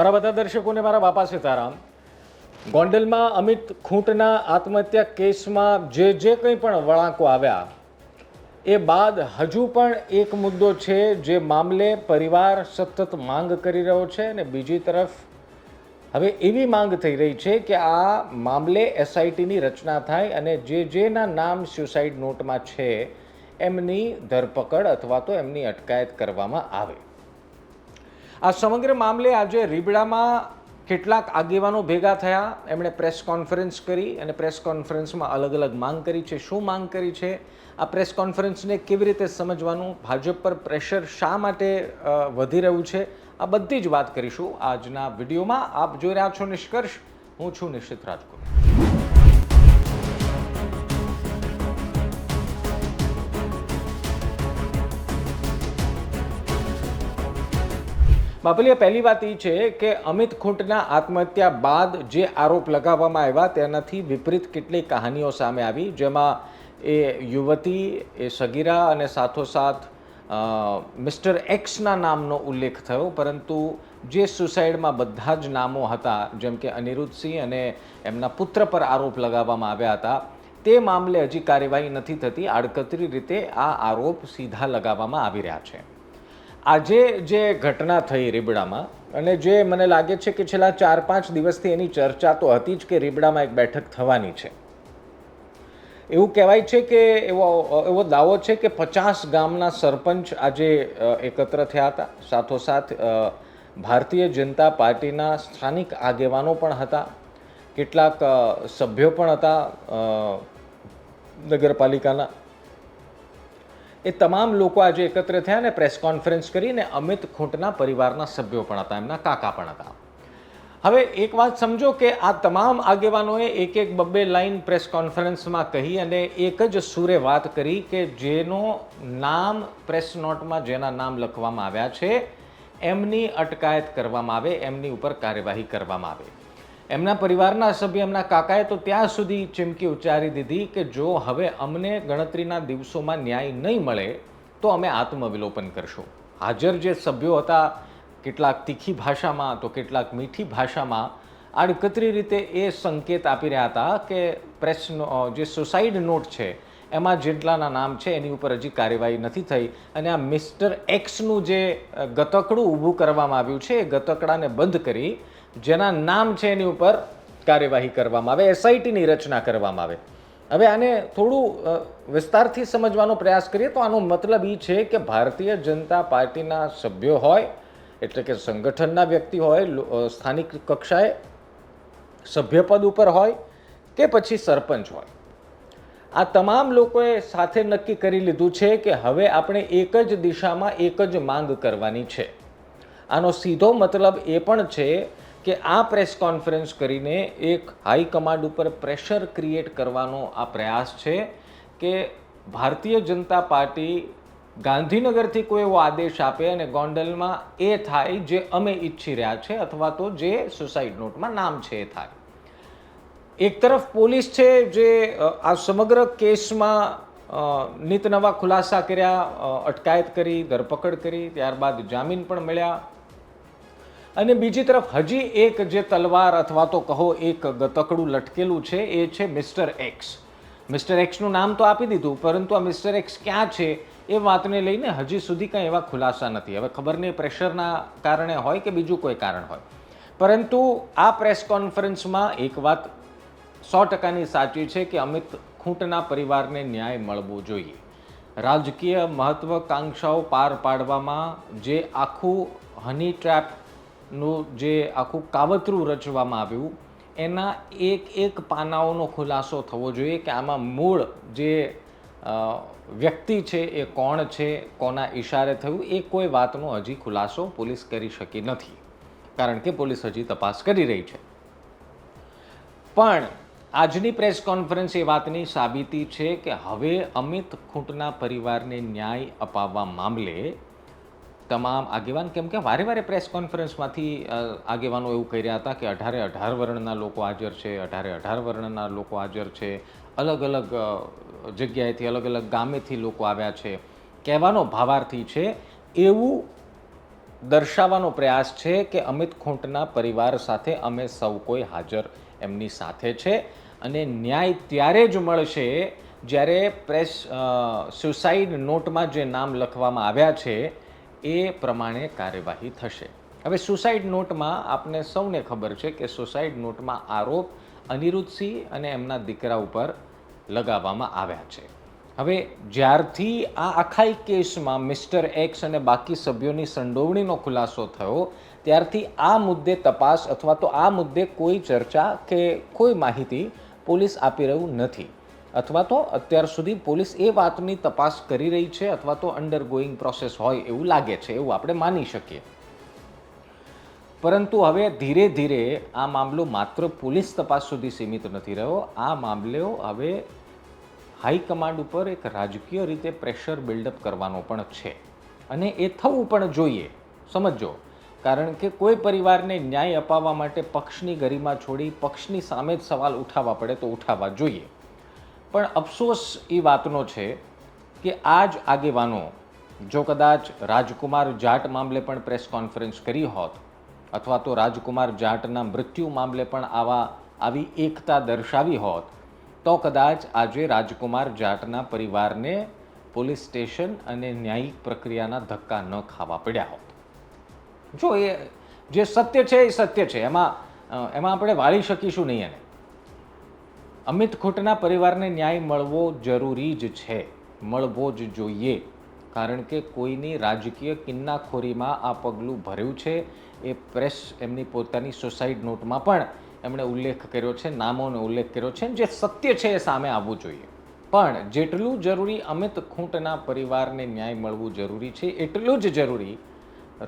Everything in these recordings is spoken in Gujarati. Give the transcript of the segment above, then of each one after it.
મારા બધા દર્શકોને મારા બાપા સીતારામ. ગોંડલમાં અમિત ખૂંટના આત્મહત્યા કેસમાં જે કંઈ પણ વળાંકો આવ્યા એ બાદ હજુ પણ એક મુદ્દો છે જે મામલે પરિવાર સતત માંગ કરી રહ્યો છે અને બીજી તરફ હવે એવી માંગ થઈ રહી છે કે આ મામલે એસઆઈટીની રચના થાય અને જેના નામ સ્યુસાઇડ નોટમાં છે એમની ધરપકડ અથવા તો એમની અટકાયત કરવામાં આવે. આ સમગ્ર મામલે આજે રીબડામાં કેટલાક આગેવાનો ભેગા થયા. એમણે પ્રેસ કોન્ફરન્સ કરી અને પ્રેસ કોન્ફરન્સમાં અલગ અલગ માંગ કરી છે. શું માંગ કરી છે, આ પ્રેસ કોન્ફરન્સને કેવી રીતે સમજવાનું, ભાજપ પર પ્રેશર શા માટે વધી રહ્યું છે, આ બધી જ વાત કરીશું આજના વિડીયોમાં. આપ જોઈ રહ્યા છો નિષ્કર્ષ. હું છું નિશ્ચિત રાજકોટ. બાપલિયા, પહેલી વાત એ છે કે અમિત ખૂંટના આત્મહત્યા બાદ જે આરોપ લગાવવામાં આવ્યા તેનાથી વિપરીત કેટલીક કહાનીઓ સામે આવી, જેમાં એ યુવતી, એ સગીરા અને સાથોસાથ મિસ્ટર એક્સના નામનો ઉલ્લેખ થયો. પરંતુ જે સુસાઇડમાં બધા જ નામો હતા, જેમ કે અનિરુદ્ધસિંહ અને એમના પુત્ર પર આરોપ લગાવવામાં આવ્યા હતા, તે મામલે હજી કાર્યવાહી નથી થતી. આડકતરી રીતે આ આરોપ સીધા લગાવવામાં આવી રહ્યા છે. આજે જે ઘટના થઈ રીબડામાં, અને જે મને લાગે છે કે છેલ્લા 4-5 દિવસથી એની ચર્ચા તો હતી જ કે રીબડામાં એક બેઠક થવાની છે. એવું કહેવાય છે કે એવો દાવો છે કે 50 ગામના સરપંચ આજે એકત્ર થયા હતા. સાથોસાથ ભારતીય જનતા પાર્ટીના સ્થાનિક આગેવાનો પણ હતા, કેટલાક સભ્યો પણ હતા નગરપાલિકાના. એ તમામ લોકો આજે એકત્ર થયા અને પ્રેસ કોન્ફરન્સ કરીને અમિત ખૂંટના પરિવારના સભ્યો પણ હતા, એમના કાકા પણ હતા. હવે એક વાત સમજો કે આ તમામ આગેવાનોએ એક બબ્બે લાઈન પ્રેસ કોન્ફરન્સમાં કહી અને એક જ સૂરે વાત કરી કે જેનો નામ પ્રેસ નોટમાં જેના નામ લખવામાં આવ્યા છે એમની અટકાયત કરવામાં આવે, એમની ઉપર કાર્યવાહી કરવામાં આવે. એમના પરિવારના સભ્ય, એમના કાકાએ તો ત્યાં સુધી ચીમકી ઉચ્ચારી દીધી કે જો હવે અમને ગણતરીના દિવસોમાં ન્યાય નહીં મળે તો અમે આત્મવિલોપન કરશું. હાજર જે સભ્યો હતા, કેટલાક તીખી ભાષામાં તો કેટલાક મીઠી ભાષામાં આડકતરી રીતે એ સંકેત આપી રહ્યા હતા કે પ્રેસનો જે સુસાઇડ નોટ છે એમાં જેટલાના નામ છે એની ઉપર હજી કાર્યવાહી નથી થઈ અને આ મિસ્ટર એક્સનું જે ગતકડું ઊભું કરવામાં આવ્યું છે એ ગતકડાને બંધ કરી જેના નામ છે એની ઉપર કાર્યવાહી કરવામાં આવે, એસઆઈટીની રચના કરવામાં આવે. હવે આને થોડું વિસ્તારથી સમજવાનો પ્રયાસ કરીએ તો આનો મતલબ એ છે કે ભારતીય જનતા પાર્ટીના સભ્યો હોય, એટલે કે સંગઠનના વ્યક્તિ હોય, સ્થાનિક કક્ષાએ સભ્યપદ ઉપર હોય કે પછી સરપંચ હોય, આ તમામ લોકોએ સાથે નક્કી કરી લીધું છે કે હવે આપણે એક જ દિશામાં એક જ માંગ કરવાની છે. આનો સીધો મતલબ એ પણ છે કે આ પ્રેસ કોન્ફરન્સ કરીને એક હાઈકમાન્ડ ઉપર પ્રેશર ક્રિએટ કરવાનો આ પ્રયાસ છે કે ભારતીય જનતા પાર્ટી ગાંધીનગરથી કોઈ એવો આદેશ આપે અને ગોંડલમાં એ થાય જે અમે ઈચ્છી રહ્યા છે અથવા તો જે સુસાઇડ નોટમાં નામ છે એ થાય. એક તરફ પોલીસ છે જે આ સમગ્ર કેસમાં નિત નવા ખુલાસા કર્યા, અટકાયત કરી, ધરપકડ કરી, ત્યારબાદ જામીન પણ મળ્યા. અને બીજી તરફ હજી એક જે તલવાર અથવા તો કહો એક ગતકડું લટકેલું છે એ છે મિસ્ટર એક્સ. મિસ્ટર એક્સનું નામ તો આપી દીધું, પરંતુ આ મિસ્ટર એક્સ ક્યાં છે એ વાતને લઈને હજી સુધી કંઈ એવા ખુલાસા નથી. હવે ખબર નહીં પ્રેશરના કારણે હોય કે બીજું કોઈ કારણ હોય, પરંતુ આ પ્રેસ કોન્ફરન્સમાં એક વાત 100%ની સાચી છે કે અમિત ખૂંટના પરિવારને ન્યાય મળવો જોઈએ. રાજકીય મહત્વાકાંક્ષાઓ પાર પાડવામાં જે આખું હની ટ્રેપનું જે આખું કાવતરું રચવામાં આવ્યું એના એક પાનાઓનો ખુલાસો થવો જોઈએ કે આમાં મૂળ જે વ્યક્તિ છે એ કોણ છે, કોના ઈશારે થયું, એ કોઈ વાતનો હજી ખુલાસો પોલીસ કરી શકી નથી, કારણ કે પોલીસ હજી તપાસ કરી રહી છે. પણ આજની પ્રેસ કોન્ફરન્સ એ વાતની સાબિતી છે કે હવે અમિત ખૂંટના પરિવારને ન્યાય અપાવવા મામલે તમામ આગેવાન, કેમ કે વારે વારે પ્રેસ કોન્ફરન્સમાંથી આગેવાનો એવું કહી રહ્યા હતા કે 18 વર્ણના લોકો હાજર છે, 18 વર્ણના લોકો હાજર છે, અલગ અલગ જગ્યાએથી, અલગ અલગ ગામેથી લોકો આવ્યા છે. કહેવાનો ભાવાર્થી છે એવું દર્શાવવાનો પ્રયાસ છે કે અમિત ખૂંટના પરિવાર સાથે અમે સૌ કોઈ હાજર એમની સાથે છે અને ન્યાય ત્યારે જ મળશે જ્યારે સુસાઇડ નોટમાં જે નામ લખવામાં આવ્યા છે એ પ્રમાણે કાર્યવાહી થશે. હવે સુસાઇડ નોટમાં આપને સૌને ખબર છે કે સુસાઇડ નોટમાં આરોપ અનિરુદ્ધસિંહ અને એમના દીકરા ઉપર લગાવવામાં આવ્યા છે. હવે જ્યારથી આ આખા કેસમાં મિસ્ટર એક્સ અને બાકી સભ્યોની સંડોવણીનો ખુલાસો થયો ત્યારથી આ મુદ્દે તપાસ અથવા તો આ મુદ્દે કોઈ ચર્ચા કે કોઈ માહિતી પોલીસ આપી રહ્યું નથી, અથવા તો અત્યાર સુધી પોલીસ એ વાતની તપાસ કરી રહી છે અથવા તો અંડરગોઈંગ પ્રોસેસ હોય એવું લાગે છે, એવું આપણે માની શકીએ. પરંતુ હવે ધીરે ધીરે આ મામલો માત્ર પોલીસ તપાસ સુધી સીમિત નથી રહ્યો. આ મામલો હવે હાઈકમાન્ડ ઉપર એક રાજકીય રીતે પ્રેશર બિલ્ડઅપ કરવાનો પણ છે અને એ થવું પણ જોઈએ. સમજો, કારણ કે કોઈ પરિવારને ન્યાય અપાવવા માટે પક્ષની ગરિમા છોડી પક્ષની સામે જ સવાલ ઉઠાવવા પડે તો ઉઠાવવા જોઈએ. પણ અફસોસ એ વાતનો છે કે આ જ આગેવાનો જો કદાચ રાજકુમાર જાટ મામલે પણ પ્રેસ કોન્ફરન્સ કરી હોત અથવા તો રાજકુમાર જાટના મૃત્યુ મામલે પણ આવી એકતા દર્શાવી હોત તો કદાચ આજે રાજકુમાર જાટના પરિવારને પોલીસ સ્ટેશન અને ન્યાયિક પ્રક્રિયાના ધક્કા ન ખાવા પડ્યા હોત. જો એ જે સત્ય છે એ સત્ય છે, એમાં આપણે વાળી શકીશું નહીં. એને અમિત ખૂંટના પરિવારને ન્યાય મળવો જરૂરી જ છે, મળવો જ જોઈએ. કારણ કે કોઈની રાજકીય કિન્નાખોરીમાં આ પગલું ભર્યું છે એ પ્રેસ એમની પોતાની સુસાઇડ નોટમાં પણ એમણે ઉલ્લેખ કર્યો છે, નામોનો ઉલ્લેખ કર્યો છે. જે સત્ય છે એ સામે આવવું જોઈએ. પણ જેટલું જરૂરી અમિત ખૂંટના પરિવારને ન્યાય મળવું જરૂરી છે એટલું જ જરૂરી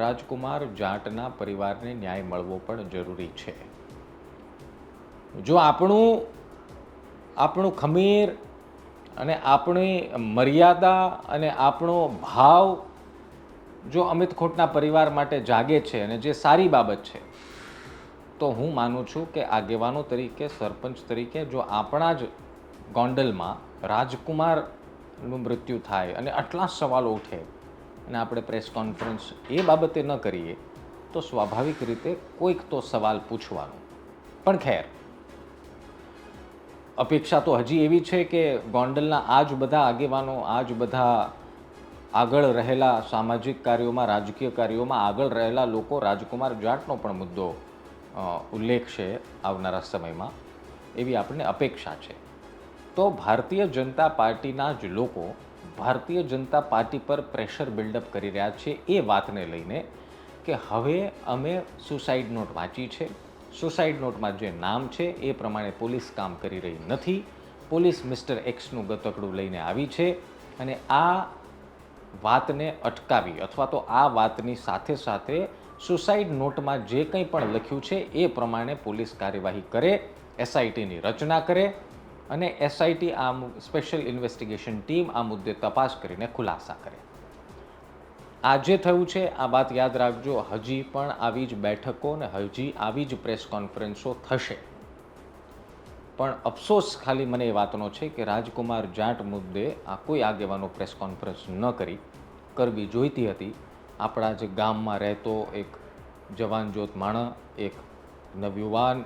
રાજકુમાર જાટના પરિવારને ન્યાય મળવો પણ જરૂરી છે. જો આપણું ખમીર અને આપણી મર્યાદા અને આપણો ભાવ જો અમિત ખૂંટના પરિવાર માટે જાગે છે અને જે સારી બાબત છે, તો હું માનું છું કે આગેવાનો તરીકે, સરપંચ તરીકે જો આપણા જ ગોંડલમાં રાજકુમારનું મૃત્યુ થાય અને આટલા સવાલો ઉઠે અને આપણે પ્રેસ કોન્ફરન્સ એ બાબતે ન કરીએ તો સ્વાભાવિક રીતે કોઈક તો સવાલ પૂછવાનું. પણ ખેર, અપેક્ષા તો હજી એવી છે કે ગોંડલના આ જ બધા આગેવાનો, આ જ બધા આગળ રહેલા સામાજિક કાર્યોમાં, રાજકીય કાર્યોમાં આગળ રહેલા લોકો રાજકુમાર જાટનો પણ મુદ્દો ઉલ્લેખશે આવનારા સમયમાં, એવી આપણને અપેક્ષા છે. તો ભારતીય જનતા પાર્ટીના જ લોકો ભારતીય જનતા પાર્ટી પર પ્રેશર બિલ્ડઅપ કરી રહ્યા છે એ વાતને લઈને કે હવે અમે સુસાઇડ નોટ વાંચી છે, સુસાઇડ નોટમાં જે નામ છે એ પ્રમાણે પોલીસ કામ કરી રહી નથી, પોલીસ મિસ્ટર એક્સનું ગતકડું લઈને આવી છે અને આ વાતને અટકાવી અથવા તો આ વાતની સાથે સાથે સુસાઇડ નોટમાં જે કંઈ પણ લખ્યું છે એ પ્રમાણે પોલીસ કાર્યવાહી કરે, એસઆઈટીની રચના કરે અને એસઆઈટી આ સ્પેશિયલ ઇન્વેસ્ટિગેશન ટીમ આ મુદ્દે તપાસ કરીને ખુલાસા કરે. આજે થયું છે આ વાત યાદ રાખજો. હજી પણ આવી જ બેઠકો ને હજી આવી જ પ્રેસ કોન્ફરન્સો થશે. પણ અફસોસ ખાલી મને એ વાતનો છે કે રાજકુમાર જાટ મુદ્દે આ કોઈ આગેવાનો પ્રેસ કોન્ફરન્સ ન કરવી જોઈતી હતી. આપણા જે ગામમાં રહેતો એક જવાન જોત માણસ, એક નવયુવાન,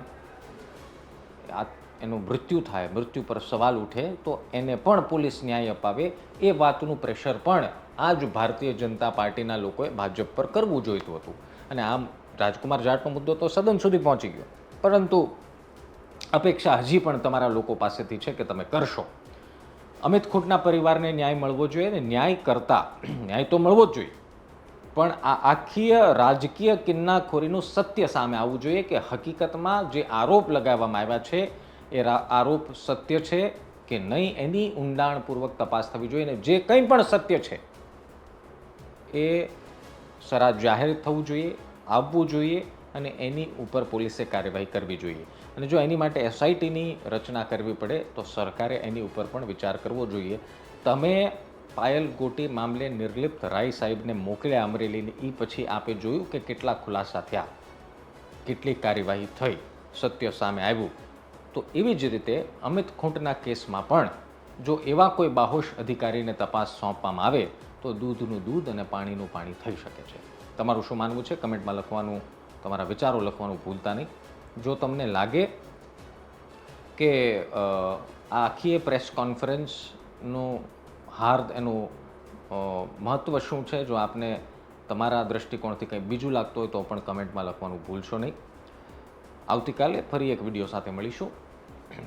એનું મૃત્યુ થાય, મૃત્યુ પર સવાલ ઉઠે તો એને પણ પોલીસ ન્યાય અપાવે એ વાતનું પ્રેશર પણ આ જ ભારતીય જનતા પાર્ટીના લોકોએ ભાજપ પર કરવું જોઈતું હતું. અને આમ રાજકુમાર જાટનો મુદ્દો તો સદન સુધી પહોંચી ગયો, પરંતુ અપેક્ષા હજી પણ તમારા લોકો પાસેથી છે કે તમે કરશો. અમિત ખૂંટના પરિવારને ન્યાય મળવો જોઈએ ને ન્યાય કરતા ન્યાય તો મળવો જ જોઈએ, પણ આ આખી રાજકીય કિન્નાખોરીનું સત્ય સામે આવવું જોઈએ કે હકીકતમાં જે આરોપ લગાવવામાં આવ્યા છે એ આરોપ સત્ય છે કે નહીં, એની ઊંડાણપૂર્વક તપાસ થવી જોઈએ. અને જે કંઈ પણ સત્ય છે એ સરા જાહેર થવું જોઈએ, આવવું જોઈએ અને એની ઉપર પોલીસે કાર્યવાહી કરવી જોઈએ. અને જો એની માટે એસઆઈટીની રચના કરવી પડે તો સરકારે એની ઉપર પણ વિચાર કરવો જોઈએ. તમે પાયલ ગોટી મામલે નિર્લિપ્ત રાય સાહેબને મોકલ્યા અમરેલીની, એ પછી આપે જોયું કે કેટલા ખુલાસા થયા, કેટલી કાર્યવાહી થઈ, સત્ય સામે આવ્યું. તો એવી જ રીતે અમિત ખૂંટના કેસમાં પણ જો એવા કોઈ બાહોશ અધિકારીને તપાસ સોંપવામાં આવે તો દૂધનું દૂધ અને પાણીનું પાણી થઈ શકે છે. તમારું શું માનવું છે કમેન્ટમાં લખવાનું, તમારા વિચારો લખવાનું ભૂલતા નહીં. જો તમને લાગે કે આ આખી પ્રેસ કોન્ફરન્સનું હાર્દ એનું મહત્ત્વ શું છે, જો આપને તમારા દૃષ્ટિકોણથી કંઈ બીજું લાગતું હોય તો પણ કમેન્ટમાં લખવાનું ભૂલશો નહીં. આવતીકાલે ફરી એક વિડીયો સાથે મળીશું.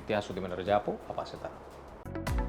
ત્યાં સુધી મને રજા આપો. આભાર.